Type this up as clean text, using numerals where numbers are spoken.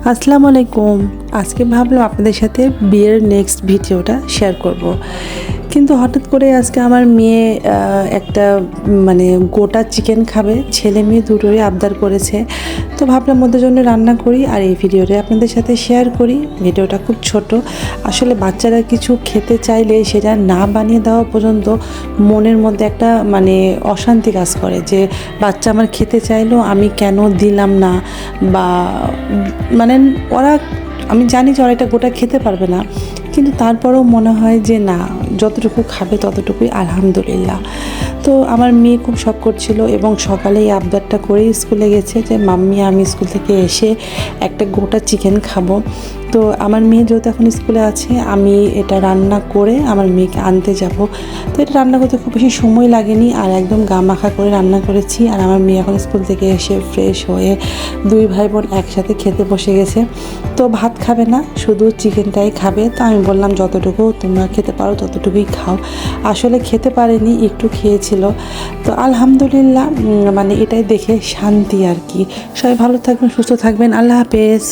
আসসালামু আলাইকুম। আজকে ভাবলাম আপনাদের সাথে বিয়ের নেক্সট ভিডিওটা শেয়ার করব। কিন্তু হঠাৎ করে আজকে আমার মেয়ে একটা মানে গোটা চিকেন খাবে, ছেলে মেয়ে দুটোই আবদার করেছে। তো ভাবলাম ওদের জন্য রান্না করি আর এই ভিডিওটা আপনাদের সাথে শেয়ার করি। ভিডিওটা খুব ছোট। আসলে বাচ্চারা কিছু খেতে চাইলে সেটা না বানিয়ে দেওয়া পর্যন্ত মনের মধ্যে একটা মানে অশান্তি কাজ করে, যে বাচ্চা আমার খেতে চাইলো আমি কেন দিলাম না, বা মানে ওরা, আমি জানি যে ওরা এটা গোটা খেতে পারবে না, কিন্তু তারপরেও মনে হয় যে না, যতটুকু খাবে ততটুকুই আলহামদুলিল্লাহ। তো আমার মেয়ে খুব শখ করছিল এবং সকালেই আবদারটা করেই স্কুলে গেছে যে মাম্মি আমি স্কুল থেকে এসে একটা গোটা চিকেন খাবো। তো আমার মেয়ে যেহেতু এখন স্কুলে আছে, আমি এটা রান্না করে আমার মেয়েকে আনতে যাব। তো এটা রান্না করতে খুব বেশি সময় লাগেনি আর একদম গামাখা করে রান্না করেছি। আর আমার মেয়ে এখন স্কুল থেকে এসে ফ্রেশ হয়ে দুই ভাই বোন একসাথে খেতে বসে গেছে। তো ভাত খাবে না, শুধু চিকেনটাই খাবে। তো আমি বললাম যতটুকু তোমরা খেতে পারো ততটুকুই খাও। আসলে খেতে পারেনি, একটু খেয়েছিল। তো আলহামদুলিল্লাহ, মানে এটাই দেখে শান্তি আর কি। সবাই ভালো থাকবেন, সুস্থ থাকবেন। আল্লাহ হাফেজ।